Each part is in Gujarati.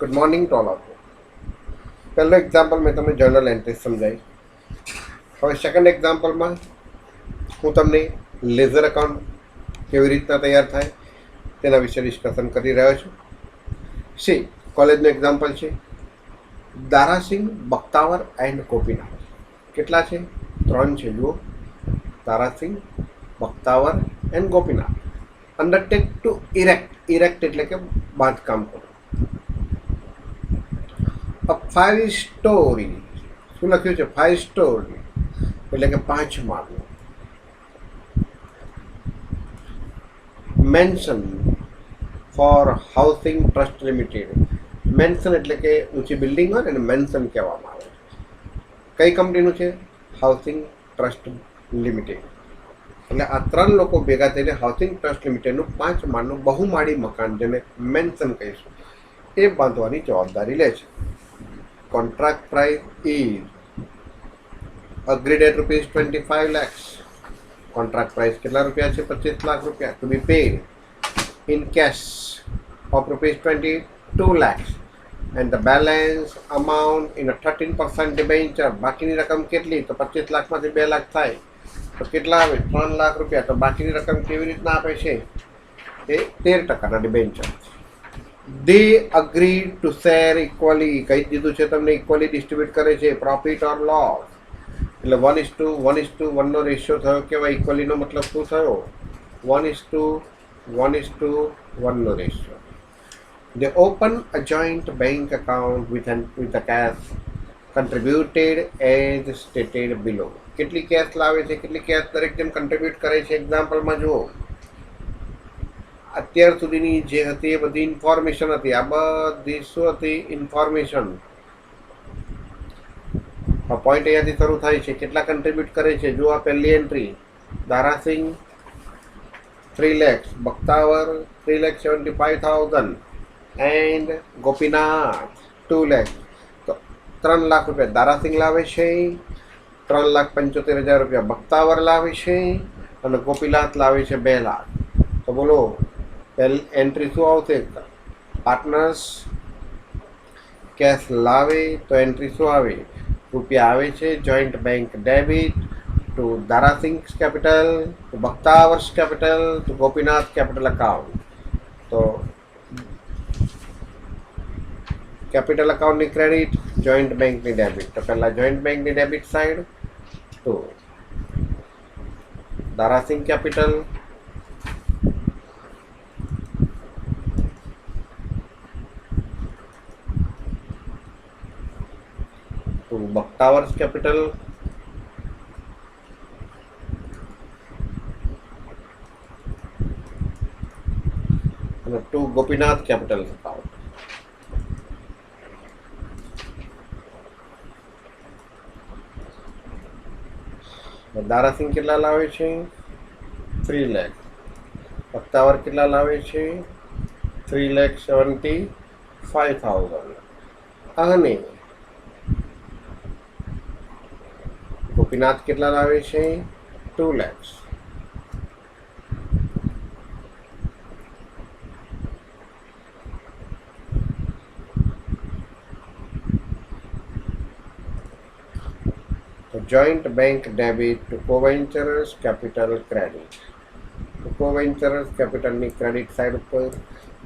Good morning to all of you. પહેલો એક્ઝામ્પલ મેં તમને જર્નલ એન્ટ્રી સમજાવી. હવે સેકન્ડ એક્ઝામ્પલમાં હું તમને લેઝર એકાઉન્ટ કેવી રીતના તૈયાર થાય તેના વિશે ડિસ્કશન કરી રહ્યો છું. સી કોલેજનું એક્ઝામ્પલ છે દારાસિંહ, બખ્તાવર એન્ડ ગોપીનાથ. કેટલા છે? 3 છે. જુઓ, Dara Singh, Bakhtawar and Gopinath undertake to erect એટલે કે બાંધકામ કરો અ 5 સ્ટોરી. શું લખ્યું છે? 5 સ્ટોરી એટલે કે 5 માળનું mansion for housing trust limited. Mansion એટલે કે ઊંચી બિલ્ડિંગ હોય ને મેન્શન કહેવામાં આવે. કઈ કંપનીનું છે? Housing trust limited. એટલે આ 3 લોકો ભેગા થઈને હાઉસિંગ ટ્રસ્ટ લિમિટેડનું 5 માળનું બહુમાળી મકાન, જેને મેન્શન કહીશું, એ બાંધવાની જવાબદારી લે છે. Contract price is agreed at ₹25 lakhs. Contract price કેટલા રૂપિયા છે? 25 લાખ રૂપિયા. To be paid in cash of ₹22 lakhs and the balance amount in a 13% debenture. બાકીની રકમ કેટલી? તો 25 લાખમાંથી 2 લાખ થાય તો કેટલા આવે? 3 લાખ રૂપિયા. તો બાકીની રકમ કેવી રીતના આપે છે? એ 13% ડિબેન્ચર. દે અગ્રી ટુ શેર ઇક્વલી. કહી દીધું છે તમને, ઇક્વલી ડિસ્ટ્રીબ્યુટ કરે છે પ્રોફિટ ઓર લોસ. એટલે 1:1:1 રેશિયો થયો. કેવાય ઇક્વલીનો મતલબ શું થયો? 1:1:1 ratio. They open a joint bank account with the cash contributed as stated below. કેટલી કેશ લાવે છે, કેટલી કેશ દરેક જણ કન્ટ્રીબ્યુટ કરે છે. એક્ઝામ્પલમાં જુઓ, અત્યાર સુધીની જે હતી એ બધી ઇન્ફોર્મેશન હતી. આ બધી શું હતી? ઇન્ફોર્મેશન. પોઈન્ટ અહીંયાથી શરૂ થાય છે. કેટલા કન્ટ્રીબ્યુટ કરે છે? જો આ પહેલી entry, Dara Singh 3 lakhs, Bakhtawar 3,75,000 and Gopinath 2 lakhs. તો 3 લાખ રૂપિયા દારાસિંહ લાવે છે, 3,75,000 રૂપિયા બખ્તાવર લાવે છે અને ગોપીનાથ લાવે છે 2 લાખ. તો બોલો પહેલી એન્ટ્રી શું આવશે? પાર્ટનર્સ કેશ લાવે તો એન્ટ્રી શું આવે? રૂપિયા આવે છે. Joint bank debit to Dara Singh capital, to Bakhtawar's capital, to Gopinath capital account. તો કેપિટલ અકાઉન્ટની ક્રેડિટ, જોઈન્ટ બેંકની ડેબિટ. તો પહેલા જોઈન્ટ બેંકની ડેબિટ સાઈડ તો Dara Singh capital, to Bakhtawar's capital, અને to Gopinath capital account. Dara Singh કેટલા લાવે છે? 3 લાખ. બખ્તાવર કેટલા લાવે છે? 3,75,000. અને ગોપીનાથ કેટલા લાવે છે? 2 lakhs. Joint bank debit to co-ventures capital credit. Co-ventures capital ની ક્રેડિટ સાઇડ ઉપર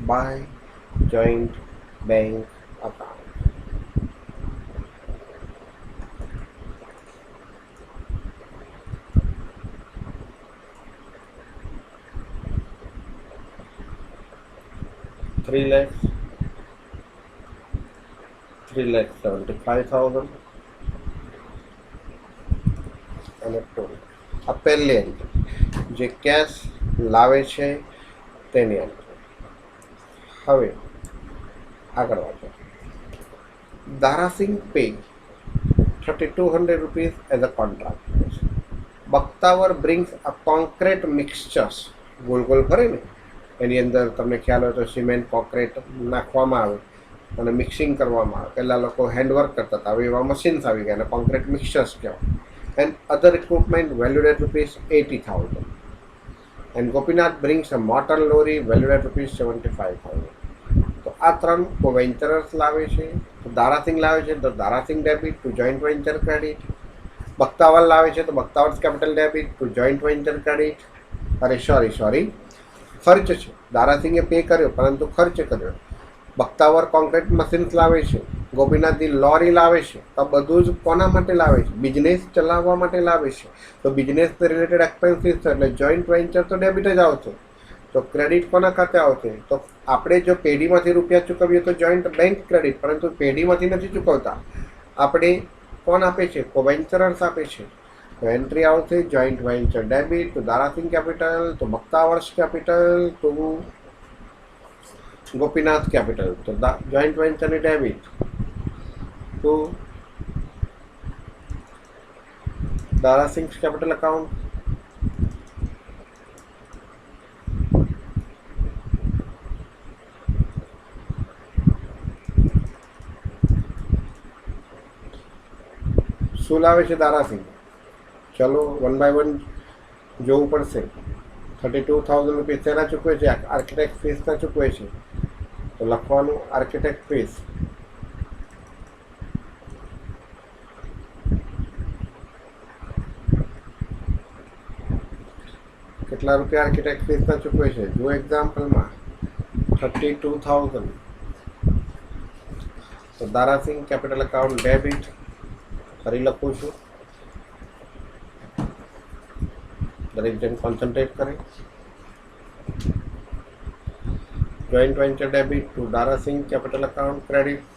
બાય જોઈન્ટ બેંક અકાઉન્ટ. $3,75,000 અને ટોલ. આ પહેલી એન્ટ્રી જે કેશ લાવે છે તેની એન્ટ્રી. હવે આગળ વાંચો. Dara Singh pay ₹3,200 as a contract. Bakhtawar brings a concrete mixtures. ગોલ ગોલ ફરે ને એની અંદર તમને ખ્યાલ હોય તો સિમેન્ટ કોન્ક્રીટ નાખવામાં આવે અને મિક્સિંગ કરવામાં આવે. પહેલાં લોકો હેન્ડવર્ક કરતા હતા, હવે એવા મશીન્સ આવી ગયા અને કોન્ક્રીટ મિક્સચર્સ કહેવાય. And other equipment valued at ₹80,000. And Gopinath brings a motor lorry valued at ₹75,000. તો આ 3 કોવેન્ચરર્સ લાવે છે. તો દારાસિંહ લાવે છે તો Dara Singh debit to joint venture credit. Bakhtawar લાવે છે તો Bakhtawar's capital debit to joint venture credit. અરે સોરી ખર્ચ છે, દારાસિંહે પે કર્યો પરંતુ ખર્ચ કર્યો. બખ્તાવર કોન્ક્રીટ મશીન્સ લાવે છે, ગોપીનાથજી લોરી લાવે છે. તો બધું જ કોના માટે લાવે છે? બિઝનેસ ચલાવવા માટે લાવે છે. તો બિઝનેસ રિલેટેડ એક્સપેન્સીસ છે એટલે જોઈન્ટ વેન્ચર તો ડેબિટ જ આવશે. તો ક્રેડિટ કોના ખાતે આવશે? તો આપણે જો પેઢીમાંથી રૂપિયા ચૂકવીએ તો જોઈન્ટ બેંક ક્રેડિટ, પરંતુ પેઢીમાંથી નથી ચૂકવતા. આપણે કોણ આપે છે? કોવેન્ચરર્સ આપે છે. તો એન્ટ્રી આવશે joint venture debit to Dara Singh capital, તો Bakhtawar's capital, to Gopinath capital. તો જોઈન્ટ વેન્ચરની debit to Dara Singh capital account. શું લાવે છે દારાસિંહ? ચલો 1 by 1 જોવું પડશે. 32,000 રૂપિયા શેના ચૂકવે છે? આર્કિટેક્ટ ફીસના ચૂકવે છે. તો લખવાનું આર્કિટેક્ટ ફીસ. કેટલા રૂપિયા આર્કિટેક્ટ ફીસના ચૂકવે છે? જો એક્ઝામ્પલમાં 32,000. તો દારાસિંહ કેપિટલ અકાઉન્ટ ડેબિટ. ફરી લખું છું, દરેક જણ કોન્સન્ટ્રેટ કરે. Joint venture debit to Dara Singh capital account credit.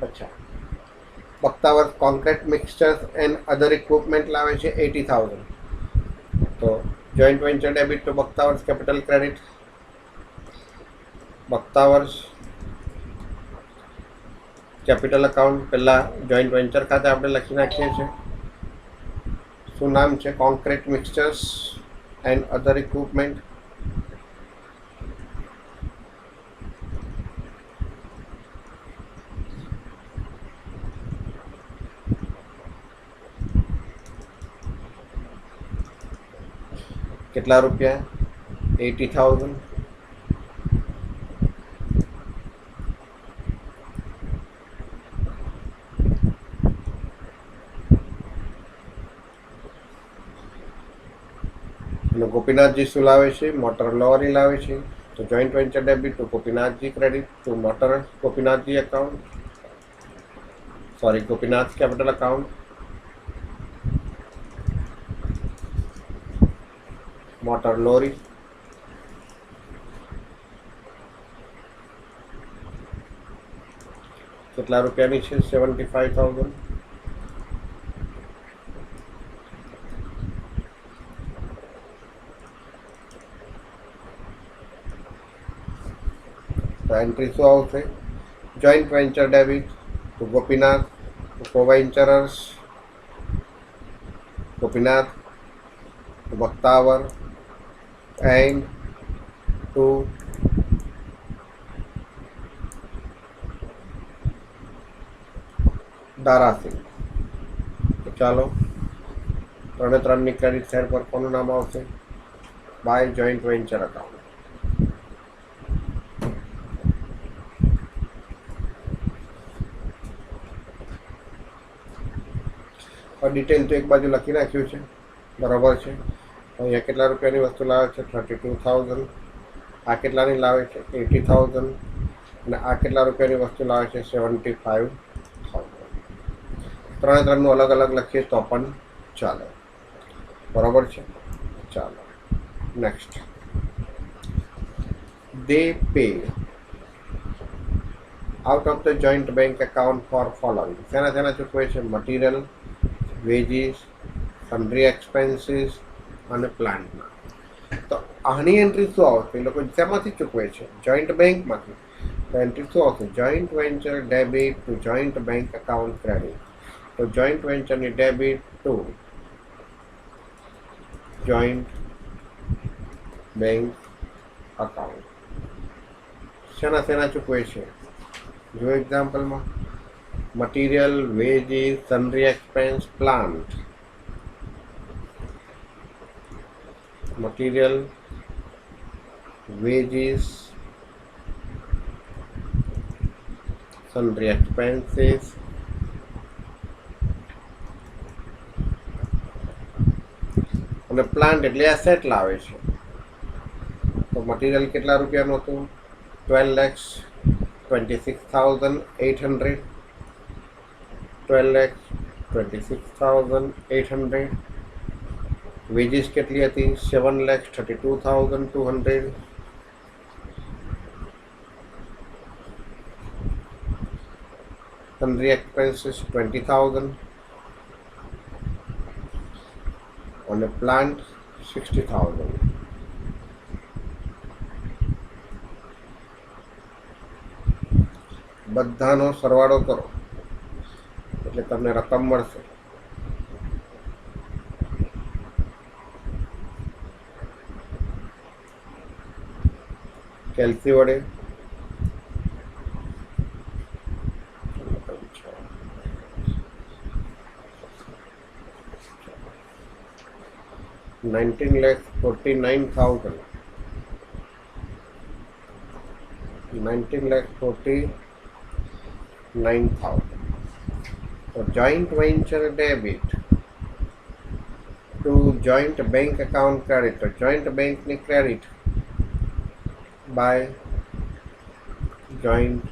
અચ્છા, Bakhtawar concrete mixtures and other equipment લાવે છે 80,000. તો joint venture debit to Bakhtawar's capital credit. Bakhtawar's capital account પહેલાં જોઈન્ટ વેન્ચર ખાતે આપણે લખી નાખીએ છીએ. શું નામ છે? Concrete mixtures and other equipment. કેટલા રૂપિયા? 80,000. અને ગોપીનાથજી શું લાવે છે? મોટર લોરી લાવે છે. તો joint venture debit to Gopinath ji credit to motor Gopinath ji account. Sorry, Gopinath capital account. Motor lorry. કેટલા રૂપિયાની છે? 75,000. તો એન્ટ્રી શું આવશે? Joint venture debit to Gopinath, to coventurers, Gopinath, to Bakhtawar and to Dara Singh. તો ચાલો 3 ક્રેડિટ સાઇડ પર કોનું નામ આવશે? By joint venture account. Detail તો એક બાજુ લખી નાખ્યું છે, બરાબર છે. અહીંયા કેટલા રૂપિયાની વસ્તુ લાવે છે? 32,000. આ કેટલાની લાવે છે? 80,000. અને આ કેટલા રૂપિયાની વસ્તુ લાવે છે? 75,000. ત્રણનું અલગ અલગ લખીએ તો પણ ચાલે, બરાબર છે. ચાલો next. They pay out of the joint bank account for following. શેના ચૂકવે છે? મટીરિયલ, વેજીસ, સન્ડ્રી એક્સપેન્સીસ અને પ્લાન્ટના. તો આની એન્ટ્રી શું આવશે? એ લોકો શેમાંથી ચૂકવે છે? જોઈન્ટ બેંકમાંથી. તો એન્ટ્રી શું આવશે? Joint venture debit to joint bank account credit. તો જોઈન્ટ વેન્ચરની debit to joint bank account શેના શેના ચૂકવે છે? જો એક્ઝામ્પલમાં material, wages, sundry expense, plant. Material, wages, sundry expenses, અને પ્લાન્ટ એટલે એસેટ લાવે છે. તો મટીરિયલ કેટલા રૂપિયાનું હતું? 12,26,800. 12,26,800. વેજીસ કેટલી હતી? 7,32,200. sundry expenses 20,000 અને પ્લાન્ટ 60,000. બધાનો સરવાળો કરો એટલે તમને રકમ મળશે. કેલ્સી વડે 19,49,000. 19,49,000. So joint venture debit to joint bank account credit. So joint bank ni credit by joint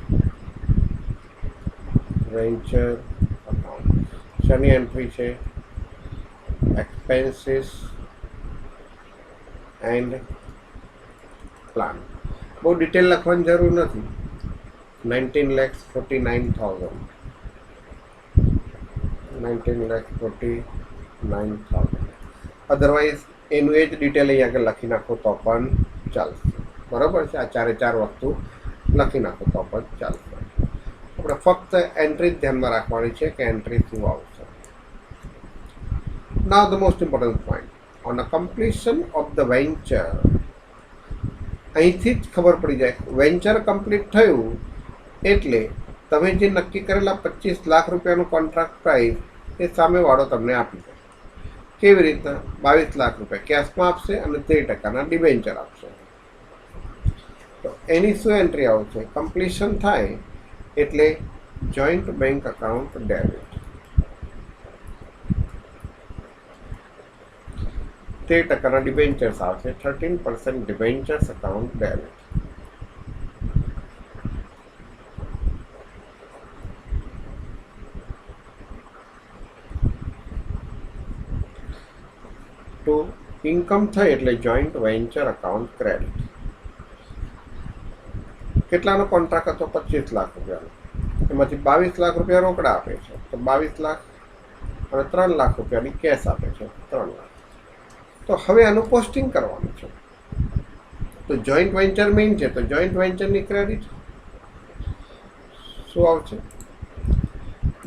venture account. શની એન્ટ્રી છે? expenses and plan. બહુ ડિટેલ લખવાની જરૂર નથી. 19,49,000. 19,49,000. અધરવાઇઝ એનું એ જ ડિટેલ અહીં આગળ લખી નાખો તો પણ ચાલશે. બરાબર છે? આ ચારે ચાર વસ્તુ લખી નાખો તો પણ ચાલશે. આપણે ફક્ત એન્ટ્રી જ ધ્યાનમાં રાખવાની છે કે એન્ટ્રી શું આવશે. Now the most important point. On the completion of the venture, અહીંથી જ ખબર પડી જાય વેન્ચર કમ્પ્લીટ થયું એટલે તમે જે નક્કી કરેલા 25 લાખ રૂપિયાનું કોન્ટ્રાક્ટ પ્રાઇસ એ સામેવાળો તમને આપી દે. કેવી રીતના? 22 લાખ રૂપિયા કેશમાં આપશે અને 13% ડિબેન્ચર આપશે. તો એની શું એન્ટ્રી આવશે? કમ્પ્લીશન થાય એટલે joint bank account debit. 13% debentures આવશે. 13% ડિબેન્ચર્સ અકાઉન્ટ ડેબિટ. તો ઇન્કમ થઈ એટલે જોઈન્ટ વેન્ચર અકાઉન્ટ ક્રેડિટ. કેટલાનો કોન્ટ્રાક્ટ હતો? 25 લાખ રૂપિયાનો. એમાંથી 22 લાખ રૂપિયા રોકડા આપે છે તો 22 લાખ અને 3 લાખ રૂપિયાની કેશ આપે છે 3 લાખ. તો હવે આનું પોસ્ટિંગ કરવાનું છે. તો જોઈન્ટ વેન્ચર મેઇન છે તો જોઈન્ટ વેન્ચરની ક્રેડિટ શું આવશે?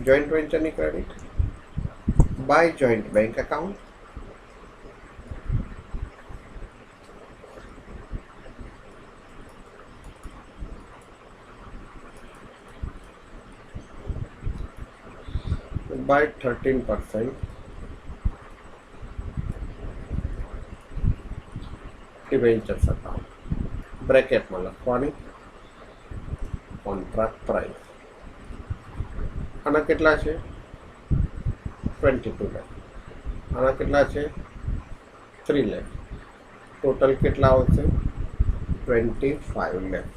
જોઈન્ટ વેન્ચરની credit by joint bank account. by 13% debentures account. બ્રેકેટમાં લખવાની કોન્ટ્રાક્ટ પ્રાઇસ. આના કેટલા છે? 22 લાખ. આના કેટલા છે? 3 લાખ. ટોટલ કેટલા આવશે? 25 લાખ.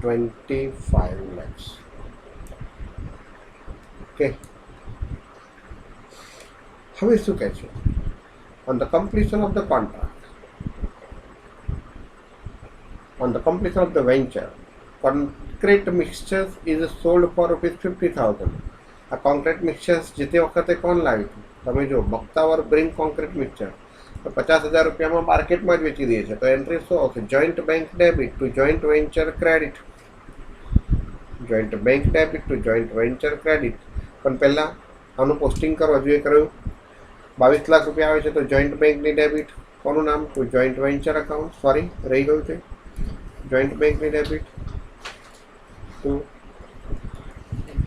$25 lakhs. Okay. હવે શું કહે છે? On the completion of the contract, on the completion of the venture, concrete mixtures is sold for ₹50,000. આ કોન્ક્રીટ મિક્સચર્સ જે તે વખતે કોણ લાવ્યું હતું? તમે જો બખ્તાવર બ્રિંગ કોન્ક્રીટ મિક્સચર તો 50,000 રૂપિયામાં માર્કેટમાં જ વેચી દે છે. તો એન્ટ્રી શું આવશે? Joint bank debit to joint venture credit. Joint bank debit to joint venture credit. પણ પહેલાં આનું પોસ્ટિંગ કરવા જોઈએ. કર્યું 22 લાખ રૂપિયા આવે છે તો જોઈન્ટ બેંકની ડેબિટ. કોનું નામ? To joint venture account. Sorry, રહી ગયું છે. જોઈન્ટ બેંકની debit to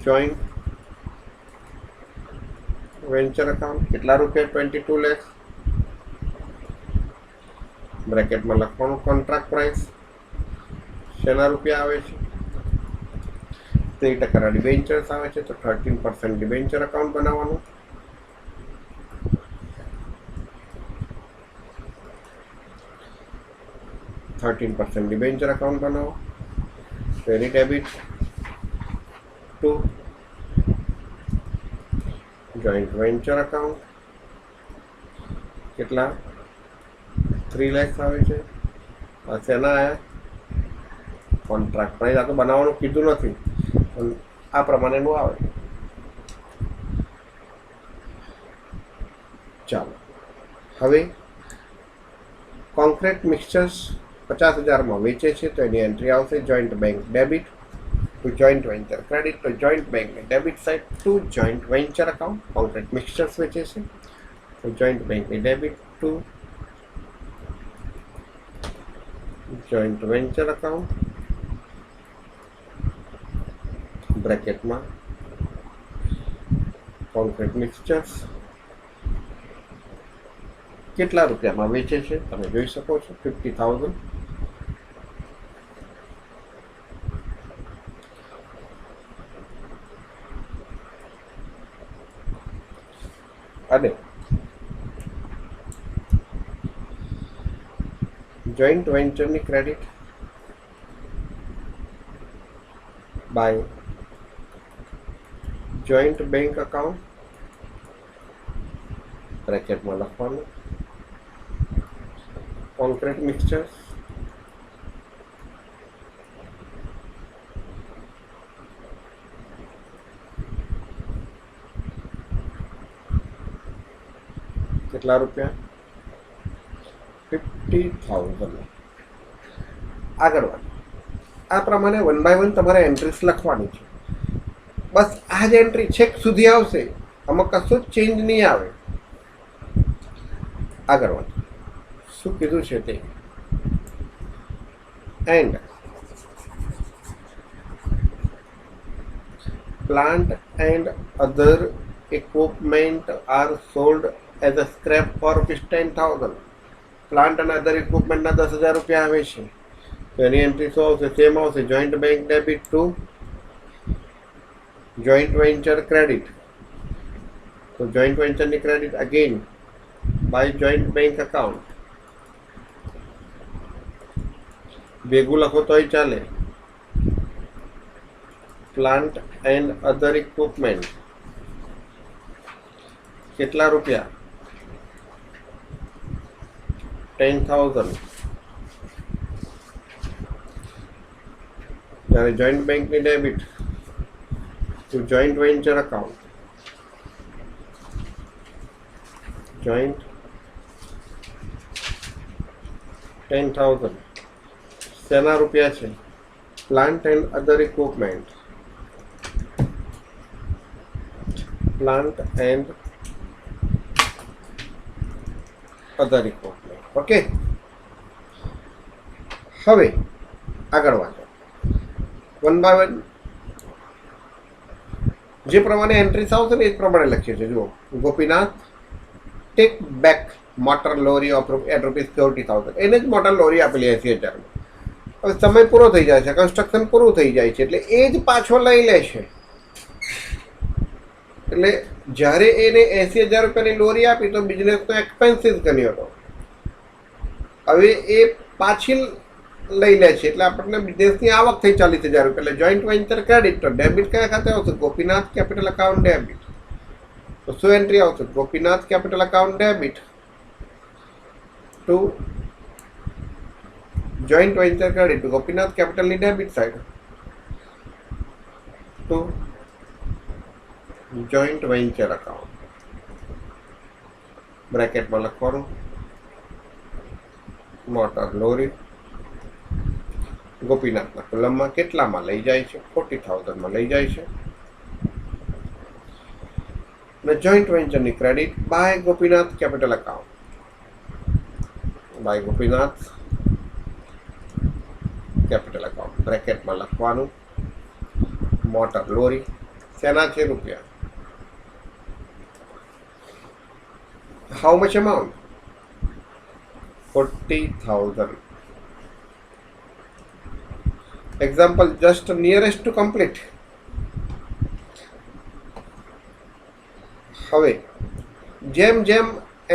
joint venture account. કેટલા રૂપિયા? 22 લાખ. બ્રેકેટમાં લખવાનું કોન્ટ્રાક્ટ પ્રાઇસ. શેના રૂપિયા આવે છે? 3% ડિબેન્ચર્સ આવે છે તો 13% ડિબેન્ચર અકાઉન્ટ બનાવવાનું. ડિબેન્ચર અકાઉન્ટ બનાવો. તેની debit to joint venture account. કેટલા? 3 લાખ આવે છે. આ શેના આવ્યા? Contract price. આ તો બનાવવાનું કીધું નથી પણ આ પ્રમાણેનું આવે. ચાલો હવે કોન્ક્રીટ મિક્સચર્સ 50,000માં વેચે છે તો એની એન્ટ્રી આવશે joint bank debit to joint venture credit to joint બેંકની debit side to joint venture account. Concrete mixtures વેચે છે તો જોઈન્ટ બેંકની debit to joint venture account. બ્રેકેટમાં કોન્ક્રીટ મિક્સચર્સ કેટલા રૂપિયામાં વેચે છે તમે જોઈ શકો છો. 50,000. અને જોઈન્ટ વેન્ચરની credit by joint bank account. બ્રેકેટમાં લખવાનું કોન્ક્રીટ મિક્સચર્સ કેટલા રૂપિયા? 50,000. આગળ વાત. આ પ્રમાણે 1 by 1 તમારે એન્ટ્રીસ લખવાની છે. બસ આ જ એન્ટ્રી છેક સુધી આવશે, આમાં કશું જ ચેન્જ નહીં આવે. આગળ વાત. શું કીધું છે તે? And plant and other equipment are sold as a scrap for ₹10,000. Plant અને અધર ઇક્વિપમેન્ટના 10,000 રૂપિયા આવે છે તો એની એન્ટ્રી શું આવશે? સેમ આવશે. Joint bank debit to joint venture credit. તો જોઈન્ટ વેન્ચરની credit again by joint bank account. ભેગું લખો તોય ચાલે. પ્લાન્ટ એન્ડ અધર ઇક્વિપમેન્ટ કેટલા રૂપિયા? 10,000. ત્યારે જોઈન્ટ બેંકની debit to joint venture account. Joint 10,000 શેના રૂપિયા છે? Plant and other equipment. Plant and other equipment. Okay, હવે આગળ વાંચો. 1 by 1 જે પ્રમાણે એન્ટ્રીસ આવશે ને એ જ પ્રમાણે લખ્યું છે. જુઓ, Gopinath take back motor lorry of ₹40,000. એને જ મોટર લોરી આપેલી 80,000. હવે સમય પૂરો થઈ જાય છે, કન્સ્ટ્રક્શન પૂરું થઈ જાય છે એટલે એ જ પાછો લઈ લે છે. એટલે જ્યારે એને 80,000 રૂપિયાની લોરી આપી તો બિઝનેસનો એક્સપેન્સીસ ગણ્યો હતો. હવે એ પાછી લઈ લે છે એટલે આપણને બિઝનેસની આવક થઈ 40,000 રૂપિયા. એટલે જોઈન્ટ વેન્ચર ક્રેડિટ તો ડેબિટ કયા ખાતે આવશે? Gopinath capital account debit. તો શું એન્ટ્રી આવશે? Gopinath capital account debit to joint venture credit. Gopinath કેપિટલની debit side to joint venture account. બ્રેકેટમાં લખવાનું મોટર લોરી ગોપીનાથના કોલમમાં કેટલામાં લઈ જાય છે? 40,000માં લઈ જાય છે. અને જોઈન્ટ વેન્ચરની credit by Gopinath capital account, by Gopinath capital account બ્રેકેટમાં લખવાનું. મોટર લોરી શેના છે? રૂપિયા. How much amount? 40,000. Example just nearest to complete. હવે જેમ જેમ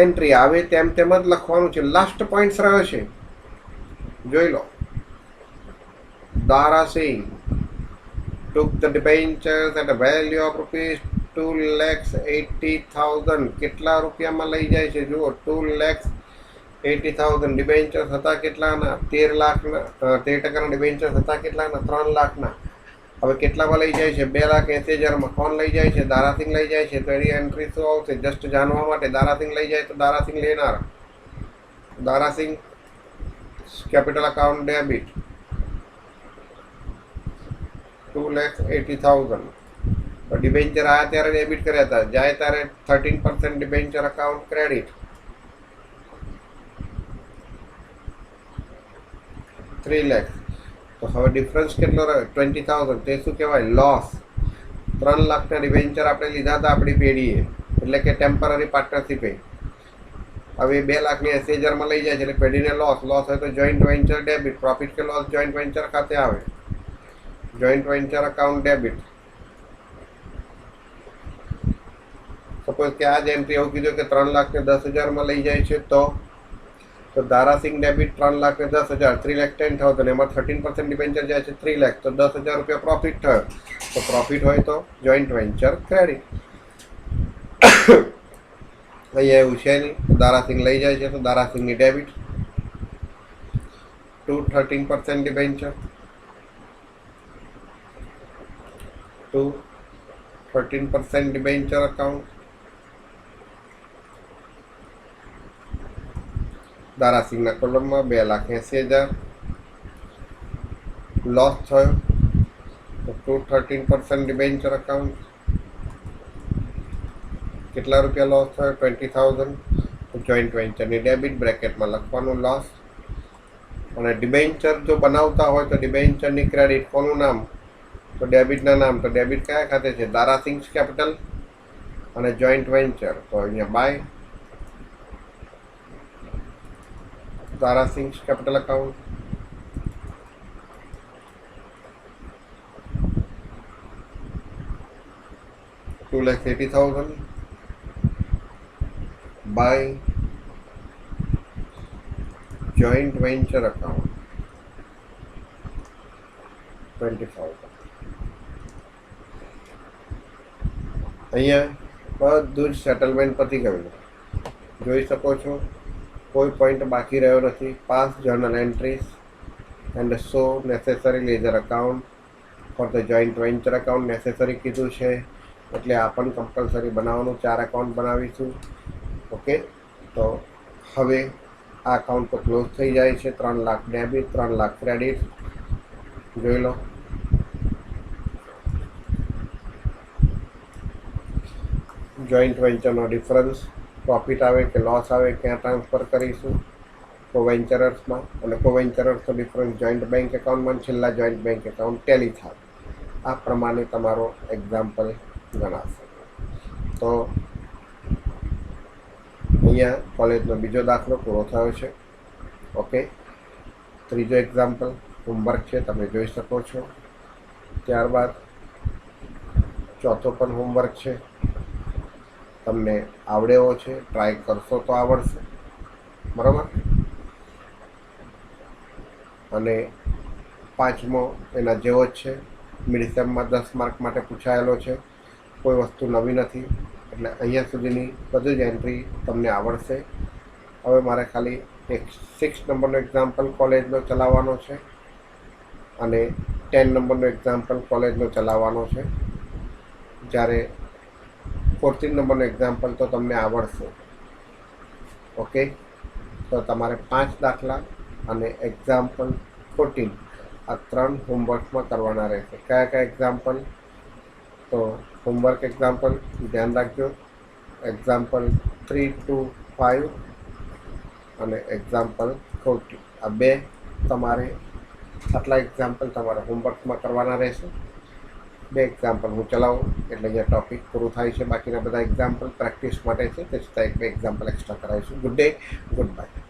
એન્ટ્રી આવે તેમ તેમ જ લખવાનું છે. લાસ્ટ પોઈન્ટ રહ્યો છે, જોઈ લો. Dara Singh took the debentures at a value of ₹2,80,000. કેટલા રૂપિયામાં લઈ જાય છે? જુઓ, 2,80,000 ડિબેન્ચર્સ હતા કેટલાના? 13 લાખના. 13% ડિબેન્ચર્સ હતા કેટલાના? 3 લાખના. હવે કેટલામાં લઈ જાય છે? 2,80,000માં. કોણ લઈ જાય છે? દારાસિંહ લઈ જાય છે. તો એની એન્ટ્રી શું આવશે? જસ્ટ જાણવા માટે. દારાસિંહ લઈ જાય તો દારાસિંહ લેનાર. Darasinh capital account debit 2,80,000. તો ડિબેન્ચર આવ્યા ત્યારે ડેબિટ કર્યા હતા, જાય ત્યારે 13% ડિબેન્ચર એકાઉન્ટ ક્રેડિટ. 3 લાખ. તો હવે ડિફરન્સ કેટલો રહ્યો? 20,000. તે શું કહેવાય? લોસ. 3 લાખના ડિબેન્ચર આપણે લીધા હતા આપણી પેઢીએ, એટલે કે ટેમ્પરરી પાર્ટનરશીપે. હવે 2,80,000માં લઈ જાય છે એટલે પેઢીને લોસ. લોસ હોય તો જોઈન્ટ વેન્ચર ડેબિટ. પ્રોફિટ કે લોસ જોઈન્ટ વેન્ચર ખાતે આવે. Joint venture account debit. Suppose કે આ જ એન્ટ્રી એવું કીધું કે 3,10,000માં લઈ જાય છે, તો દારાસિંહ ડેબિટ 3,10,000, 3,10,000. એમાં 13% ડિબેન્ચર જાય છે 3 લાખ, તો 10,000 રૂપિયા પ્રોફિટ થયો. તો પ્રોફિટ હોય તો જોઈન્ટ વેન્ચર ક્રેડિટ. અહીંયા એવું છે નહીં. દારાસિંહ લઈ જાય છે તો દારાસિંહની ડેબિટ. 13% debenture, 13% debenture account. દારાસિંહના કોલમમાં 2,80,000 લોસ થયો, તો 13% ડિબેન્ચર અકાઉન્ટ. કેટલા રૂપિયા લોસ થયો? 20,000. જોઈન્ટ વેન્ચરની ડેબિટ બ્રેકેટમાં લખવાનું લોસ. અને ડિબેન્ચર જો બનાવતા હોય તો ડિબેન્ચરની ક્રેડિટ. કોનું નામ? તો ડેબિટના નામ. તો ડેબિટ કયા ખાતે છે? દારાસિંહ કેપિટલ અને જોઈન્ટ વેન્ચર. તો અહીંયા by Dara Singh capital account. $2,80,000 by joint venture account 20,000. અહીંયા બધું જ સેટલમેન્ટ પતી ગયું. જોઈ શકો છો, કોઈ પોઈન્ટ બાકી રહ્યો નથી. Pass journal entries and so necessary ledger account for the joint venture account necessary કીધું છે, એટલે આ પણ કમ્પલસરી બનાવવાનું. 4 અકાઉન્ટ બનાવીશું. ઓકે, તો હવે આ અકાઉન્ટ તો ક્લોઝ થઈ જાય છે. 3 લાખ ડેબિટ, 3 લાખ ક્રેડિટ. જોઈ લો. જોઈન્ટ વેન્ચરનો ડિફરન્સ, પ્રોફિટ આવે કે લોસ આવે, ક્યાં ટ્રાન્સફર કરીશું? કોવેન્ચરર્સમાં. અને કોવેન્ચરર્સનો ડિફરન્સ જોઈન્ટ બેંક એકાઉન્ટમાં, છેલ્લા જોઈન્ટ બેંક એકાઉન્ટ ટેલી થાય. આ પ્રમાણે તમારો એક્ઝામ્પલ ગણાશે. તો અહીંયા કોલેજનો બીજો દાખલો પૂરો થયો છે. ઓકે, ત્રીજો એક્ઝામ્પલ હોમવર્ક છે, તમે જોઈ શકો છો. ત્યારબાદ ચોથો પણ હોમવર્ક છે. તમને આવડે એવો છે, ટ્રાય કરશો તો આવડશે, બરાબર. અને પાંચમો એના જેવો જ છે. મિડસેમમાં 10 માર્ક માટે પૂછાયેલો છે. કોઈ વસ્તુ નવી નથી, એટલે અહીંયા સુધીની બધી જ એન્ટ્રી તમને આવડશે. હવે મારે ખાલી એક 6 નંબરનો એક્ઝામ્પલ કોલેજનો ચલાવવાનો છે અને 10 નંબરનો એક્ઝામ્પલ કોલેજનો ચલાવવાનો છે. જ્યારે 14 નંબરનો એક્ઝામ્પલ તો તમને આવડશે. ઓકે, તો તમારે 5 દાખલા અને એક્ઝામ્પલ 14 આ 3 હોમવર્કમાં કરવાના રહેશે. કયા કયા એક્ઝામ્પલ? તો હોમવર્ક એક્ઝામ્પલ ધ્યાન રાખજો, એક્ઝામ્પલ 3 to 5 અને એક્ઝામ્પલ 40. આ બે તમારે આટલા એક્ઝામ્પલ તમારે હોમવર્કમાં કરવાના રહેશે. બે એક્ઝામ્પલ હું ચલાવું એટલે અહીંયા ટોપિક પૂરું થાય છે. બાકીના બધા એક્ઝામ્પલ પ્રેક્ટિસ માટે છે, તે છતાં એક બે એક્ઝામ્પલ એક્સ્ટ્રા કરાવીશું. Good day, good bye.